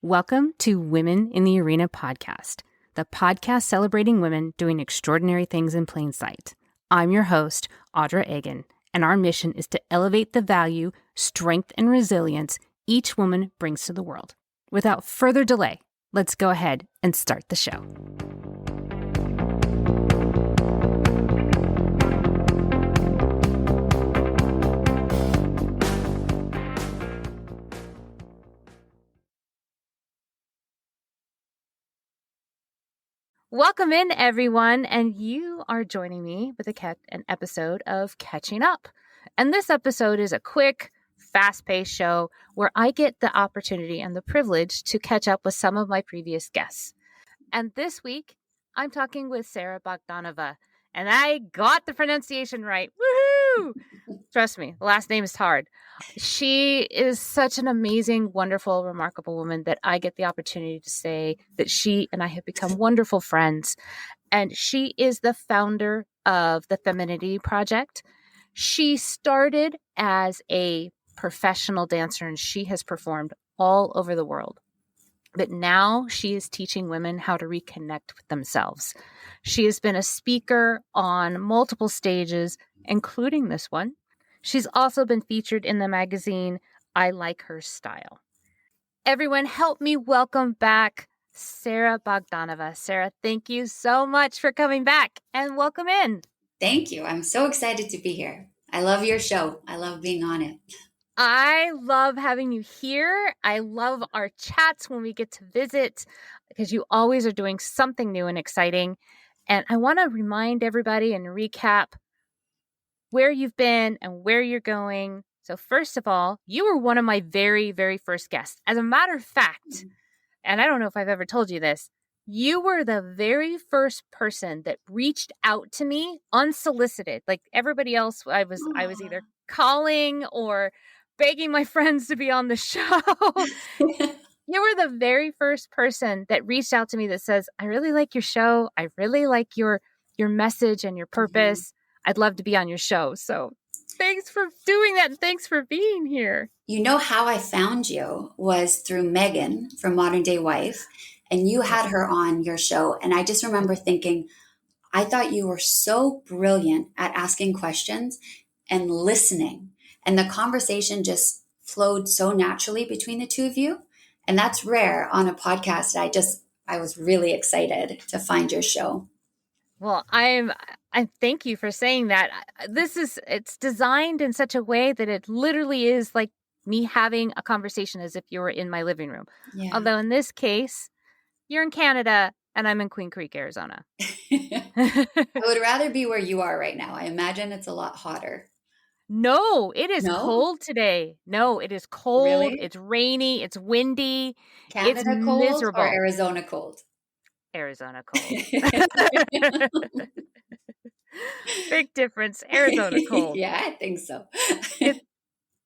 Welcome to Women in the Arena podcast, the podcast celebrating women doing extraordinary things in plain sight. I'm your host, Audra Egan, and our mission is to elevate the value, strength, and resilience each woman brings to the world. Without further delay, let's go ahead and start the show. Welcome in, everyone, and you are joining me with an episode of Catching Up. And this episode is a quick, fast-paced show where I get the opportunity and the privilege to catch up with some of my previous guests. And this week, I'm talking with Sarah Bohdanova, and I got the pronunciation right. Woohoo! Trust me, the last name is hard. She is such an amazing, wonderful, remarkable woman that I get the opportunity to say that she and I have become wonderful friends. And she is the founder of the Femininity Project. She started as a professional dancer and she has performed all over the world. But now she is teaching women how to reconnect with themselves. She has been a speaker on multiple stages, including this one. She's also been featured in the magazine I Like Her Style. Everyone, help me welcome back Sarah Bohdanova. Sarah, thank you so much for coming back and welcome in. Thank you. I'm so excited to be here. I love your show. I love being on it. I love having you here. I love our chats when we get to visit because you always are doing something new and exciting. And I want to remind everybody and recap where you've been and where you're going. So first of all, you were one of my very, very first guests. As a matter of fact, and I don't know if I've ever told you this, you were the very first person that reached out to me unsolicited. Like everybody else, I was either calling or begging my friends to be on the show. You were the very first person that reached out to me that says, I really like your show. I really like your message and your purpose. I'd love to be on your show. So thanks for doing that. And thanks for being here. You know how I found you was through Megan from Modern Day Wife, and you had her on your show. And I just remember thinking, I thought you were so brilliant at asking questions and listening. And the conversation just flowed so naturally between the two of you. And that's rare on a podcast. I was really excited to find your show. Well, I thank you for saying that. It's designed in such a way that it literally is like me having a conversation as if you were in my living room. Yeah. Although in this case, you're in Canada and I'm in Queen Creek, Arizona. I would rather be where you are right now. I imagine it's a lot hotter. No, it is cold today. No, it is cold. Really? It's rainy. It's windy. Canada it's cold miserable. Or Arizona cold? Arizona cold. Big difference. Arizona cold. Yeah, I think so.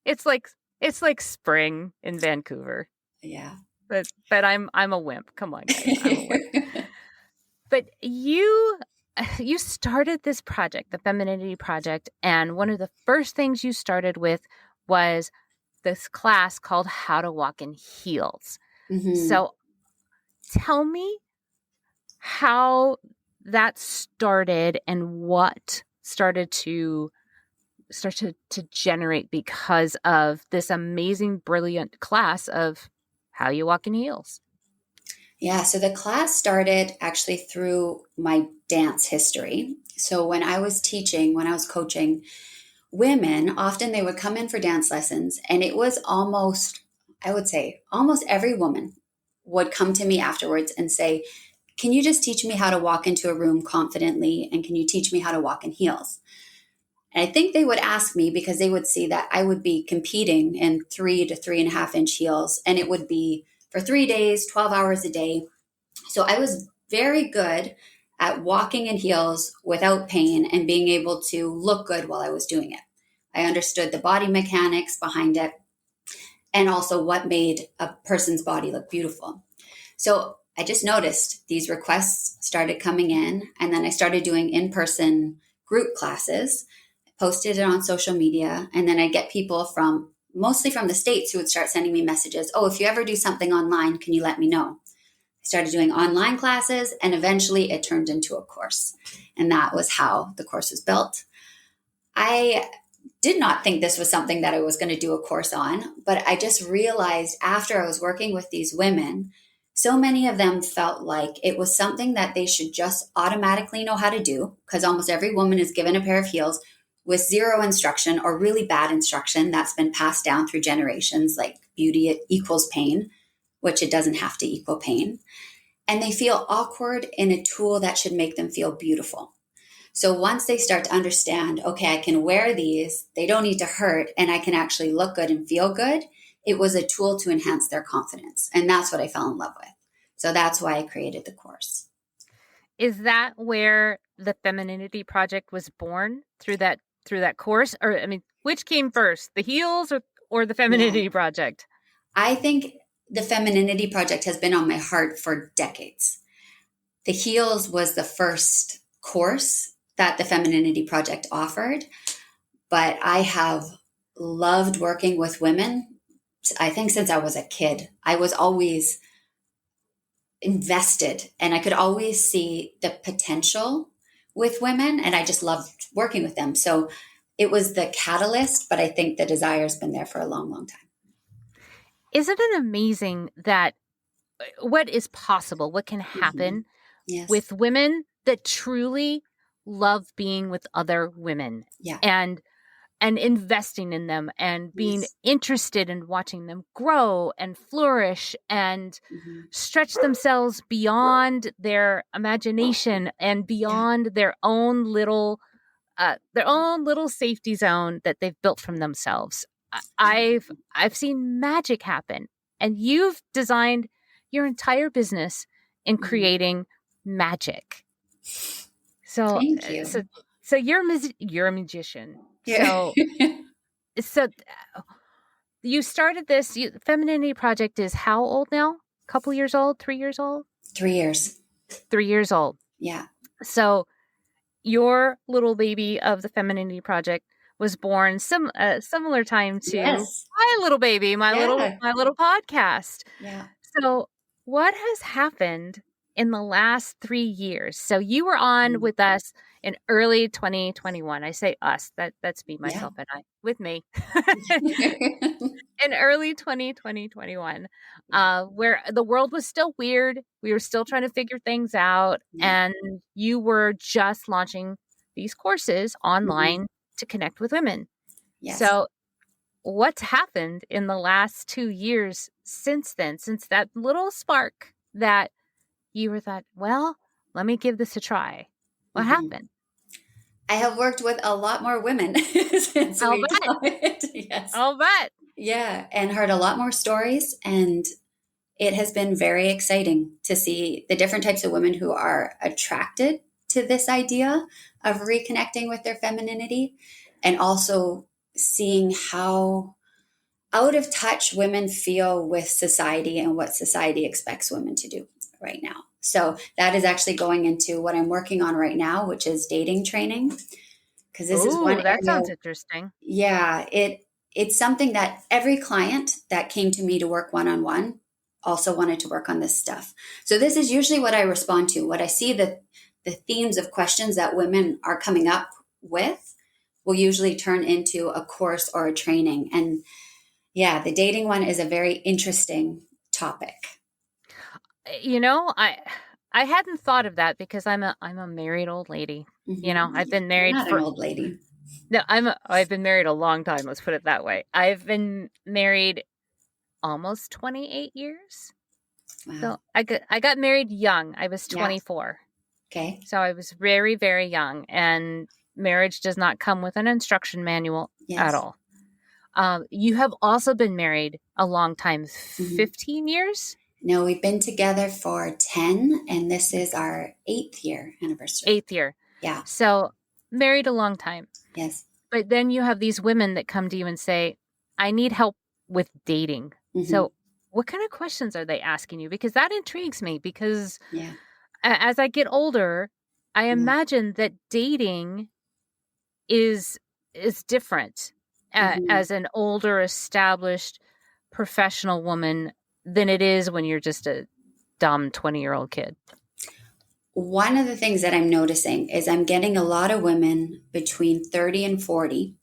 It's like spring in Vancouver. Yeah. But I'm a wimp. Come on, guys. I'm a wimp. But you started this project, the Femininity Project, and one of the first things you started with was this class called How to Walk in Heels. Mm-hmm. So tell me how that started and what started to generate because of this amazing, brilliant class of how you walk in heels. Yeah, so the class started actually through my dance history. So when I was coaching women, often they would come in for dance lessons, and it was almost every woman would come to me afterwards and say, can you just teach me how to walk into a room confidently? And can you teach me how to walk in heels? And I think they would ask me because they would see that I would be competing in 3 to 3.5 inch heels. And it would be for 3 days, 12 hours a day. So I was very good at walking in heels without pain and being able to look good while I was doing it. I understood the body mechanics behind it and also what made a person's body look beautiful. So I just noticed these requests started coming in, and then I started doing in-person group classes, posted it on social media, and then I get people from mostly from the States, who would start sending me messages. Oh, if you ever do something online, can you let me know? I started doing online classes, and eventually it turned into a course. And that was how the course was built. I did not think this was something that I was going to do a course on, but I just realized after I was working with these women, so many of them felt like it was something that they should just automatically know how to do, because almost every woman is given a pair of heels with zero instruction or really bad instruction that's been passed down through generations, like beauty equals pain, which it doesn't have to equal pain. And they feel awkward in a tool that should make them feel beautiful. So once they start to understand, okay, I can wear these, they don't need to hurt, and I can actually look good and feel good, it was a tool to enhance their confidence. And that's what I fell in love with. So that's why I created the course. Is that where the Femininity Project was born, through that course? Or, I mean, which came first, the heels or the Femininity Project? I think the Femininity Project has been on my heart for decades. The heels was the first course that the Femininity Project offered, but I have loved working with women. I think since I was a kid, I was always invested, and I could always see the potential with women, and I just loved working with them. So it was the catalyst, but I think the desire's been there for a long, long time. Isn't it amazing that what is possible, what can happen Yes. with women that truly love being with other women, and investing in them, and being interested in watching them grow and flourish and stretch themselves beyond their imagination and beyond their own little safety zone that they've built from themselves. I've seen magic happen, and you've designed your entire business in creating magic. So, thank you. So you're a magician. So, so you started this. Femininity Project is how old now? A couple years old? 3 years old? 3 years. 3 years old. Yeah. So your little baby of the Femininity Project was born similar time to my little baby, my little podcast. Yeah. So what has happened in the last 3 years? So you were on with us in early 2021. I say us, that's me, myself, and I, with me. In early 2021, where the world was still weird. We were still trying to figure things out. And you were just launching these courses online to connect with women. Yes. So what's happened in the last 2 years since then, since that little spark that you were thought, well, let me give this a try? What happened? I have worked with a lot more women since we started. Yes. I'll bet. Yeah. And heard a lot more stories. And it has been very exciting to see the different types of women who are attracted to this idea of reconnecting with their femininity, and also seeing how out of touch women feel with society and what society expects women to do right now. So that is actually going into what I'm working on right now, which is dating training. Because this is one that sounds interesting. Yeah, it's something that every client that came to me to work one-on-one also wanted to work on this stuff. So this is usually what I respond to. What I see the themes of questions that women are coming up with will usually turn into a course or a training. And yeah, the dating one is a very interesting topic. You know, I hadn't thought of that, because I'm a married old lady. You know, I've been married You're not an old lady. No, I've been married a long time. Let's put it that way. I've been married almost 28 years. Wow. So I got married young. I was 24. Okay. So I was very, very young, and marriage does not come with an instruction manual at all. You have also been married a long time, 15 years? No, we've been together for 10, and this is our 8th year anniversary. 8th year. Yeah. So married a long time. Yes. But then you have these women that come to you and say, I need help with dating. So what kind of questions are they asking you? Because that intrigues me, because as I get older, I imagine that dating is different. Mhm. as an older, established professional woman than it is when you're just a dumb 20-year-old kid? One of the things that I'm noticing is I'm getting a lot of women between 30 and 40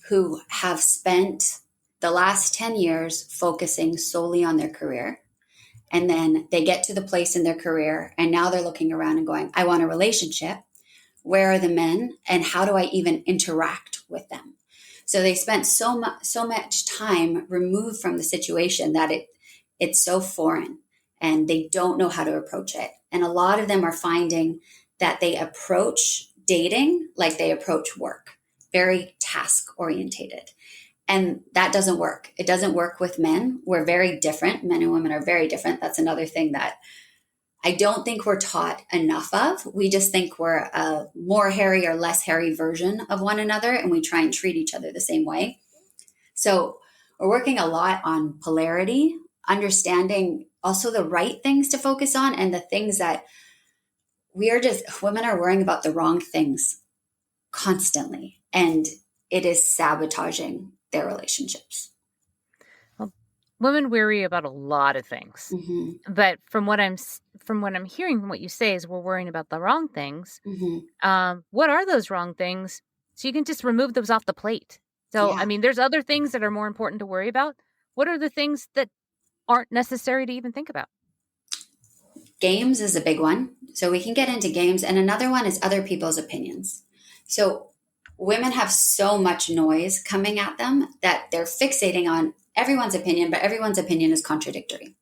who have spent the last 10 years focusing solely on their career. And then they get to the place in their career and now they're looking around and going, I want a relationship. Where are the men and how do I even interact with them? So they spent so much time removed from the situation that it's so foreign and they don't know how to approach it. And a lot of them are finding that they approach dating like they approach work, very task orientated. And that doesn't work. It doesn't work with men. We're very different. Men and women are very different. That's another thing that I don't think we're taught enough of. We just think we're a more hairy or less hairy version of one another, and we try and treat each other the same way. So we're working a lot on polarity, understanding also the right things to focus on and the things that women are worrying about the wrong things constantly. And it is sabotaging their relationships. Well, women worry about a lot of things, Mm-hmm. but from what I'm hearing from what you say is we're worrying about the wrong things. Mm-hmm. What are those wrong things? So you can just remove those off the plate. So, I Yeah. mean, there's other things that are more important to worry about. What are the things that aren't necessary to even think about? Games is a big one. So we can get into games. And another one is other people's opinions. So women have so much noise coming at them that they're fixating on everyone's opinion, but everyone's opinion is contradictory.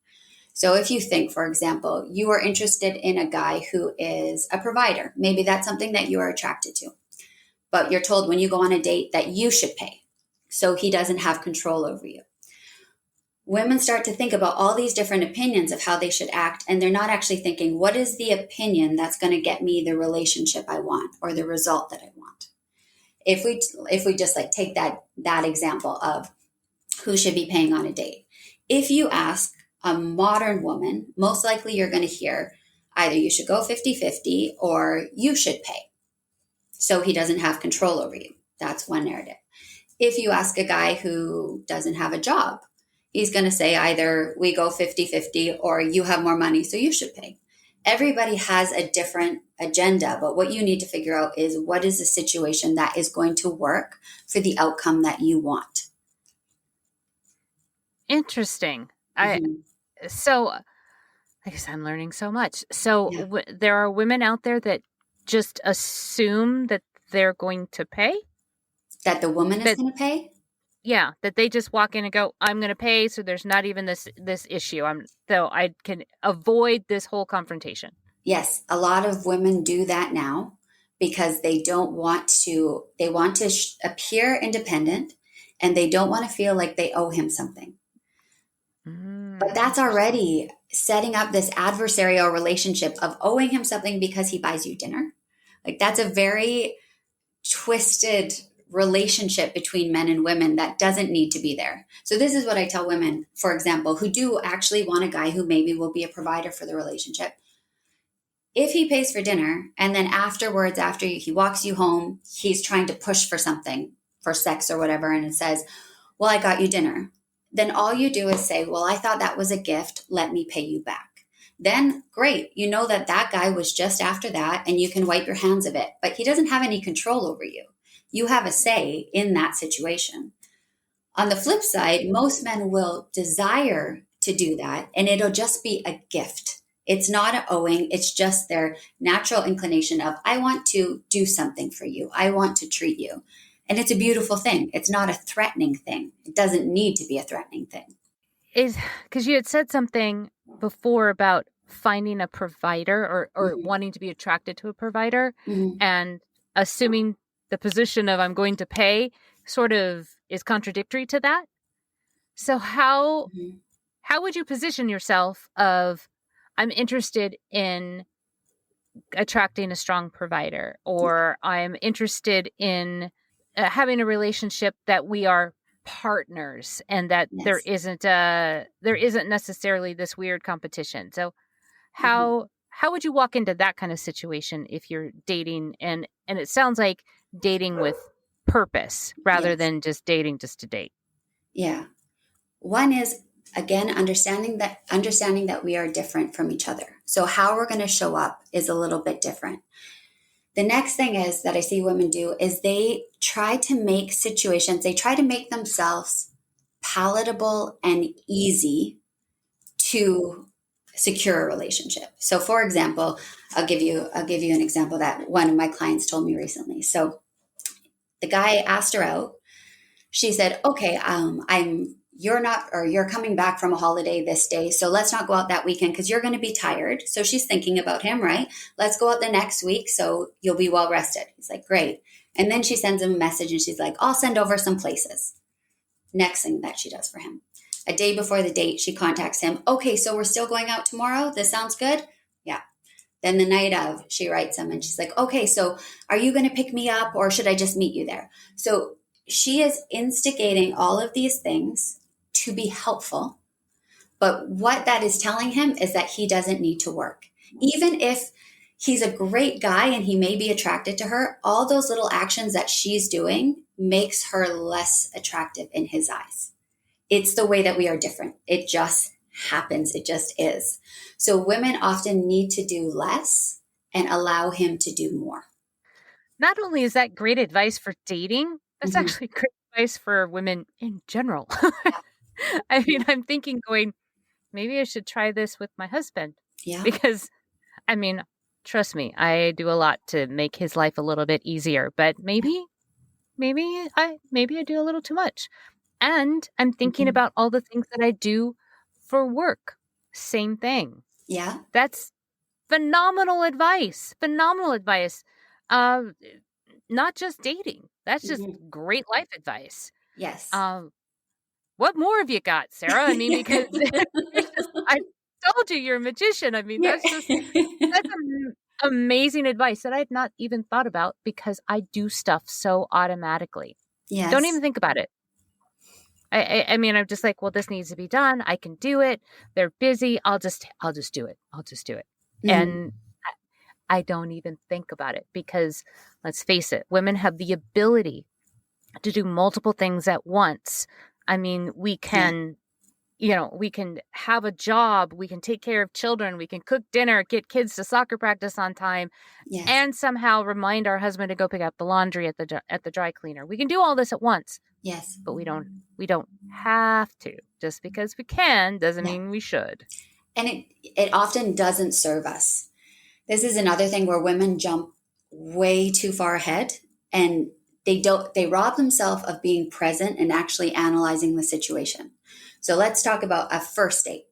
So if you think, for example, you are interested in a guy who is a provider, maybe that's something that you are attracted to, but you're told when you go on a date that you should pay. So he doesn't have control over you. Women start to think about all these different opinions of how they should act, and they're not actually thinking, what is the opinion that's going to get me the relationship I want or the result that I want? If we just like take that example of who should be paying on a date. If you ask a modern woman, most likely you're going to hear either you should go 50-50 or you should pay. So he doesn't have control over you. That's one narrative. If you ask a guy who doesn't have a job, he's going to say either we go 50-50 or you have more money, so you should pay. Everybody has a different agenda, but what you need to figure out is what is the situation that is going to work for the outcome that you want. Interesting. Mm-hmm. So I guess I'm learning so much. So Yeah. there are women out there that just assume that they're going to pay. That the woman is That going to pay? Yeah, that they just walk in and go, I'm going to pay, so there's not even this issue. So I can avoid this whole confrontation. Yes, a lot of women do that now because they want to appear independent and they don't want to feel like they owe him something. But that's Interesting. already setting up this adversarial relationship of owing him something because he buys you dinner. Like that's a very twisted relationship between men and women that doesn't need to be there. So this is what I tell women, for example, who do actually want a guy who maybe will be a provider for the relationship. If he pays for dinner and then afterwards, after he walks you home, he's trying to push for something, for sex or whatever, and it says, well, I got you dinner. Then all you do is say, well, I thought that was a gift. Let me pay you back. Then great. You know that that guy was just after that and you can wipe your hands of it, but he doesn't have any control over you. You have a say in that situation. On the flip side, most men will desire to do that and it'll just be a gift. It's not an owing, it's just their natural inclination of, I want to do something for you. I want to treat you. And it's a beautiful thing. It's not a threatening thing. It doesn't need to be a threatening thing. Is because you had said something before about finding a provider or Mm-hmm. wanting to be attracted to a provider Mm-hmm. and assuming the position of I'm going to pay sort of is contradictory to that. So Mm-hmm. how would you position yourself of I'm interested in attracting a strong provider or I'm interested in having a relationship that we are partners and that Yes. there isn't necessarily this weird competition. So Mm-hmm. how would you walk into that kind of situation if you're dating and it sounds like dating with purpose rather Yes. than just dating just to date. Yeah. One is, again, understanding that we are different from each other. So how we're going to show up is a little bit different. The next thing is that I see women do is they try to make situations, they try to make themselves palatable and easy to secure a relationship. So for example, I'll give you an example that one of my clients told me recently. So the guy asked her out. She said, "Okay, you're coming back from a holiday this day, so let's not go out that weekend because you're going to be tired." So she's thinking about him, right? "Let's go out the next week so you'll be well rested." He's like, "Great." And then she sends him a message and she's like, "I'll send over some places." Next thing that she does for him, a day before the date, she contacts him. "Okay, so we're still going out tomorrow. This sounds good." Yeah. Then the night of, she writes him and she's like, "Okay, so are you going to pick me up or should I just meet you there?" So she is instigating all of these things to be helpful. But what that is telling him is that he doesn't need to work. Even if he's a great guy and he may be attracted to her, all those little actions that she's doing makes her less attractive in his eyes. It's the way that we are different. It just happens. It just is. So women often need to do less and allow him to do more. Not only is that great advice for dating, that's Mm-hmm. actually great advice for women in general. Yeah. I mean, I'm thinking going, maybe I should try this with my husband Yeah. because I mean, trust me, I do a lot to make his life a little bit easier, but maybe I do a little too much. And I'm thinking Mm-hmm. about all the things that I do for work. Same thing. Yeah. That's phenomenal advice. Phenomenal advice. Uh, not just dating. That's just Mm-hmm. great life advice. Yes. Um, what more have you got, Sarah? I mean, because I told you you're a magician. I mean, Yeah. that's amazing advice that I had not even thought about because I do stuff so automatically. Don't Yes. even think about it. I mean, I'm just like, well, this needs to be done. I can do it. They're busy. I'll just do it. I'll just do it. Mm-hmm. And I don't even think about it because let's face it, women have the ability to do multiple things at once. I mean, Yeah. we can have a job, we can take care of children, we can cook dinner, get kids to soccer practice on time, Yes. and somehow remind our husband to go pick up the laundry at the dry cleaner. We can do all this at once, Yes. but we don't have to. Just because we can doesn't Yeah. mean we should. And it often doesn't serve us. This is another thing where women jump way too far ahead and they rob themselves of being present and actually analyzing the situation. So let's talk about a first date.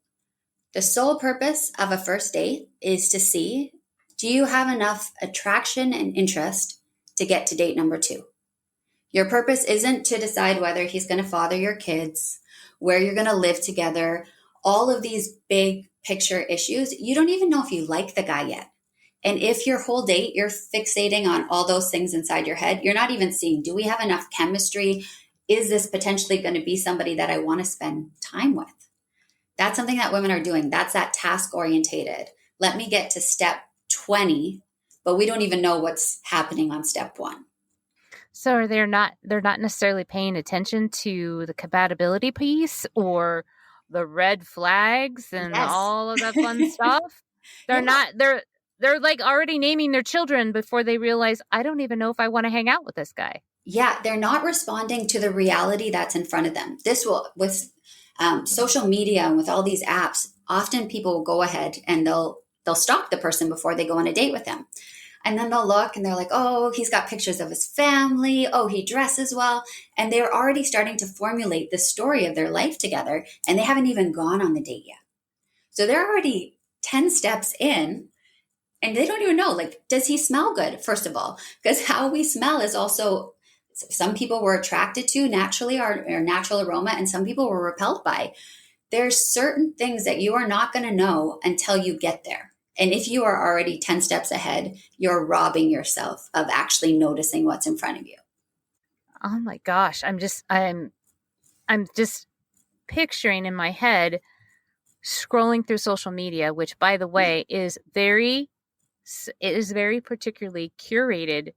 The sole purpose of a first date is to see, do you have enough attraction and interest to get to date number 2? Your purpose isn't to decide whether he's going to father your kids, where you're going to live together, all of these big picture issues. You don't even know if you like the guy yet. And if your whole date you're fixating on all those things inside your head, you're not even seeing, do we have enough chemistry? Is this potentially going to be somebody that I want to spend time with? That's something that women are doing. That's that task orientated. Let me get to step 20, but we don't even know what's happening on step 1. So are they're not necessarily paying attention to the compatibility piece or the red flags and Yes. all of that fun stuff? They're Yeah. not they're like already naming their children before they realize I don't even know if I want to hang out with this guy. Yeah. They're not responding to the reality that's in front of them. This will, with social media and with all these apps, often people will go ahead and they'll stalk the person before they go on a date with them. And then they'll look and they're like, oh, he's got pictures of his family. Oh, he dresses well. And they're already starting to formulate the story of their life together. And they haven't even gone on the date yet. So they're already 10 steps in and they don't even know, like, does he smell good? First of all, because how we smell is also, some people were attracted to naturally our natural aroma and some people were repelled by. There's certain things that you are not going to know until you get there. And if you are already 10 steps ahead, you're robbing yourself of actually noticing what's in front of you. Oh my gosh, I'm just picturing in my head scrolling through social media, which by the Yeah. way it is very particularly curated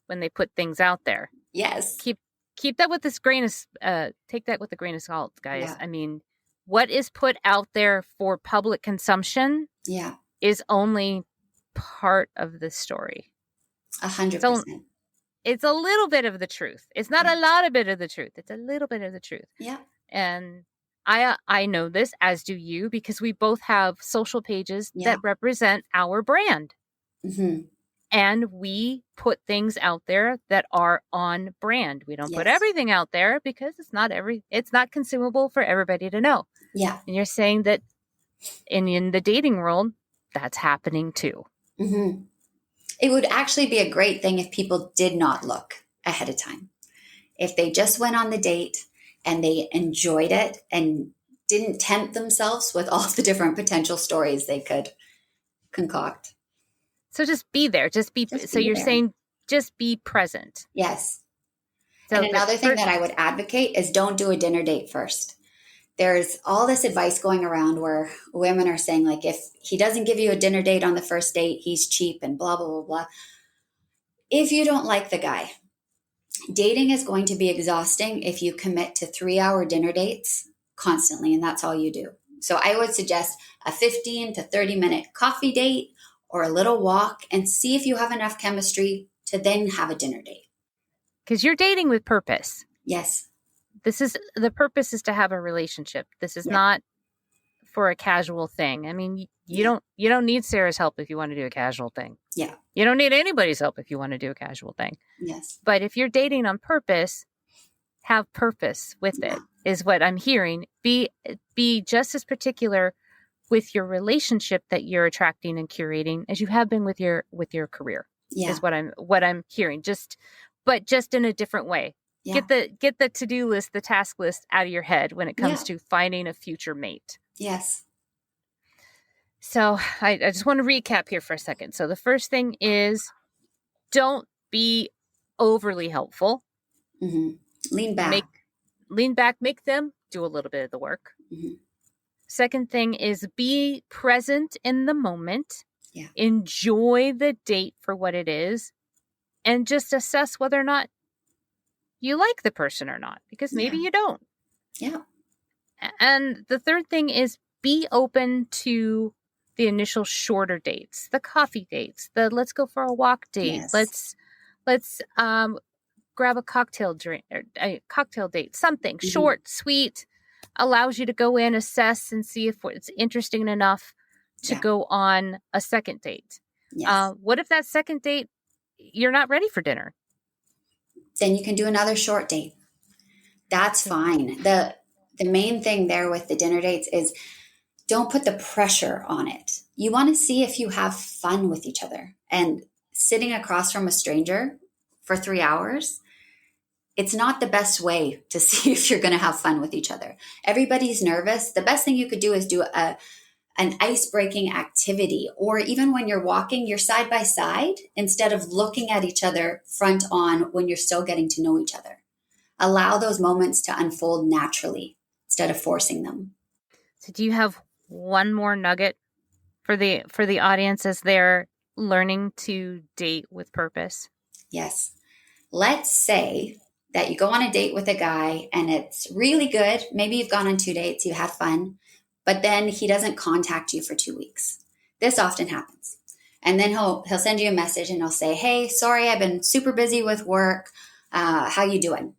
when they put things out there. Yes. Keep that with this grain of take that with a grain of salt, guys. Yeah. I mean, what is put out there for public consumption Yeah. is only part of the story. It's 100%. it's a little bit of the truth. It's not Yeah. a lot of bit of the truth. It's a little bit of the truth. Yeah. And I know this, as do you, because we both have social pages Yeah. that represent our brand. Mm-hmm. And we put things out there that are on brand. We don't put Yes. everything out there because it's not consumable for everybody to know. Yeah. And you're saying that in the dating world, that's happening too. Mm-hmm. It would actually be a great thing if people did not look ahead of time. If they just went on the date and they enjoyed it and didn't tempt themselves with all the different potential stories they could concoct. So just be there. So you're there. saying just be present. Yes. So And another thing that I would advocate is don't do a dinner date first. There's all this advice going around where women are saying, like, if he doesn't give you a dinner date on the first date, he's cheap and blah, blah, blah, blah. If you don't like the guy, dating is going to be exhausting if you commit to 3-hour dinner dates constantly, and that's all you do. So I would suggest a 15 to 30-minute coffee date or a little walk and see if you have enough chemistry to then have a dinner date. Because you're dating with purpose. Yes. The purpose is to have a relationship. This is not for a casual thing. I mean, you don't need Sarah's help if you want to do a casual thing. Yeah. You don't need anybody's help if you want to do a casual thing. Yes. But if you're dating on purpose, have purpose with it, is what I'm hearing. Be just as particular with your relationship that you're attracting and curating as you have been with your career. Yeah. Is what I'm hearing. Just in a different way. Yeah. Get the to-do list, the task list out of your head when it comes to finding a future mate. Yes. So I just want to recap here for a second. So the first thing is, don't be overly helpful. Mm-hmm. Lean back. Make them do a little bit of the work. Mm-hmm. Second thing is, be present in the moment. Yeah. Enjoy the date for what it is, and just assess whether or not you like the person or not, because maybe you don't. Yeah. And the third thing is, be open to the initial shorter dates, the coffee dates, the let's go for a walk date. Yes. Let's grab a cocktail drink, or a cocktail date, something short, sweet, allows you to go in, assess, and see if it's interesting enough to go on a second date. Yes. What if that second date, you're not ready for dinner? Then you can do another short date. That's fine. The main thing there with the dinner dates is don't put the pressure on it. You want to see if you have fun with each other. And sitting across from a stranger for 3 hours, it's not the best way to see if you're going to have fun with each other. Everybody's nervous. The best thing you could do is do an ice-breaking activity, or even when you're walking, you're side by side instead of looking at each other front on when you're still getting to know each other. Allow those moments to unfold naturally instead of forcing them. So do you have one more nugget for the audience as they're learning to date with purpose? Yes. Let's say that you go on a date with a guy and it's really good. Maybe you've gone on 2 dates, you had fun, but then he doesn't contact you for 2 weeks. This often happens. And then he'll send you a message and he'll say, hey, sorry, I've been super busy with work. How you doing?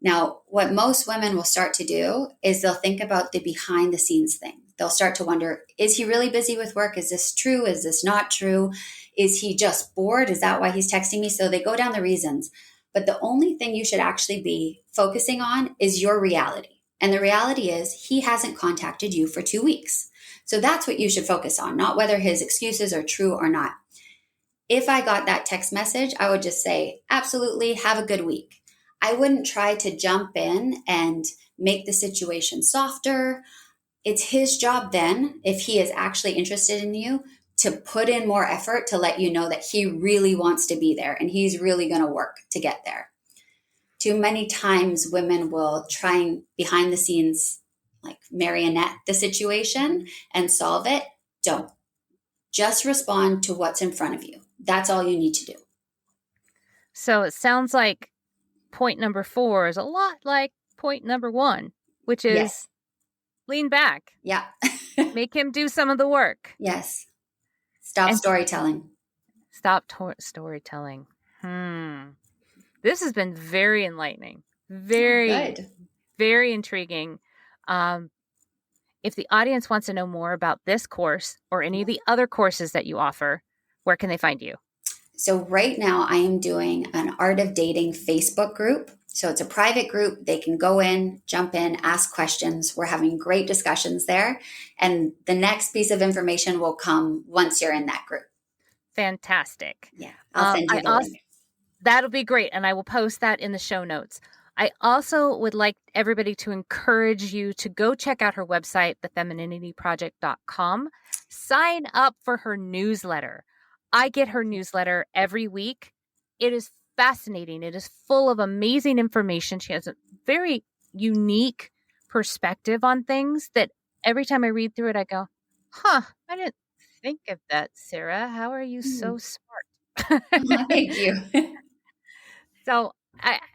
Now, what most women will start to do is they'll think about the behind the scenes thing. They'll start to wonder, is he really busy with work? Is this true? Is this not true? Is he just bored? Is that why he's texting me? So they go down the reasons. But the only thing you should actually be focusing on is your reality. And the reality is he hasn't contacted you for 2 weeks. So that's what you should focus on, not whether his excuses are true or not. If I got that text message, I would just say, absolutely, have a good week. I wouldn't try to jump in and make the situation softer. It's his job then, if he is actually interested in you, to put in more effort to let you know that he really wants to be there and he's really going to work to get there. Too many times women will try and behind the scenes, like marionette the situation and solve it. Don't. Just respond to what's in front of you. That's all you need to do. So it sounds like point number 4 is a lot like point number 1, which is Yes. lean back. Yeah. Make him do some of the work. Yes. Stop storytelling. Stop storytelling. This has been very enlightening. Very, Good. very intriguing. If the audience wants to know more about this course or any of the other courses that you offer, where can they find you? So right now I am doing an Art of Dating Facebook group. So it's a private group. They can go in, jump in, ask questions. We're having great discussions there. And the next piece of information will come once you're in that group. Fantastic. Yeah. I'll send you the link. That'll be great. And I will post that in the show notes. I also would like everybody to encourage you to go check out her website, thefeminityproject.com. Sign up for her newsletter. I get her newsletter every week. It is fascinating. It is full of amazing information. She has a very unique perspective on things that every time I read through it, I go, I didn't think of that, Sarah. How are you so smart? Thank you. So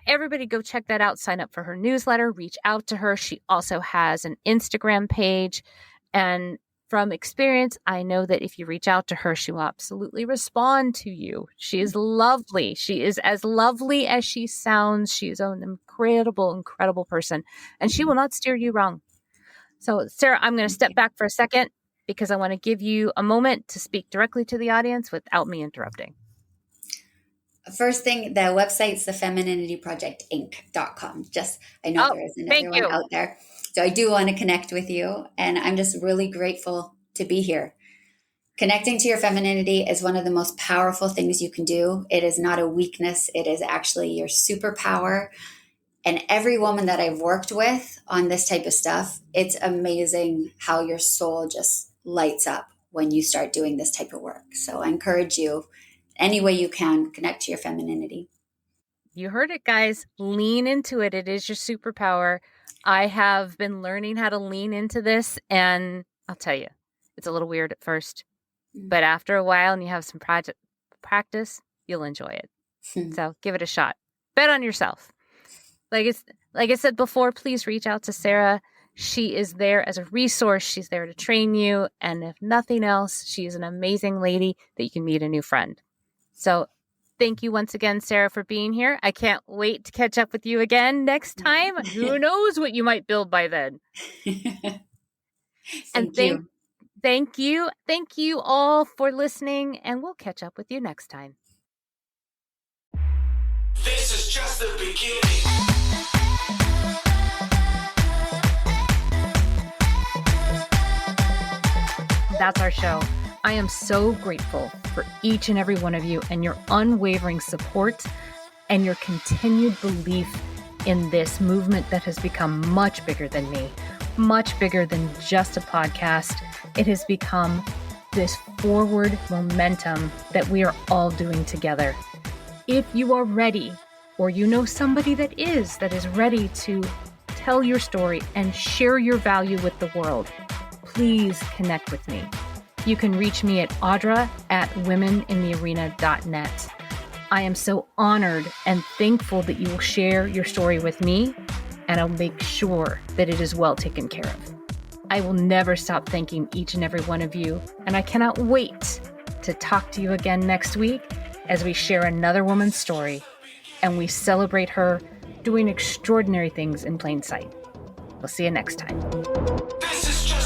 everybody go check that out. Sign up for her newsletter. Reach out to her. She also has an Instagram page. And from experience, I know that if you reach out to her, she will absolutely respond to you. She is lovely. She is as lovely as she sounds. She is an incredible, incredible person. And she will not steer you wrong. So, Sarah, I'm going to step back for a second because I want to give you a moment to speak directly to the audience without me interrupting. First thing, the website's thefeminityprojectinc.com. I know there is another one out there. So I do want to connect with you. And I'm just really grateful to be here. Connecting to your femininity is one of the most powerful things you can do. It is not a weakness. It is actually your superpower. And every woman that I've worked with on this type of stuff, it's amazing how your soul just lights up when you start doing this type of work. So I encourage you, any way you can, connect to your femininity. You heard it, guys. Lean into it. It is your superpower. I have been learning how to lean into this, and I'll tell you, it's a little weird at first, but after a while and you have some practice, you'll enjoy it. So give it a shot. Bet on yourself. Like I said before, please reach out to Sarah. She is there as a resource. She's there to train you. And if nothing else, she is an amazing lady that you can meet a new friend. So thank you once again, Sarah, for being here. I can't wait to catch up with you again next time. Who knows what you might build by then. Thank you. Thank you. Thank you all for listening, and we'll catch up with you next time. This is just the beginning. That's our show. I am so grateful for each and every one of you and your unwavering support and your continued belief in this movement that has become much bigger than me, much bigger than just a podcast. It has become this forward momentum that we are all doing together. If you are ready, or you know somebody that is ready to tell your story and share your value with the world, please connect with me. You can reach me at audra@womeninthearena.net. I am so honored and thankful that you will share your story with me, and I'll make sure that it is well taken care of. I will never stop thanking each and every one of you, and I cannot wait to talk to you again next week as we share another woman's story and we celebrate her doing extraordinary things in plain sight. We'll see you next time. This is just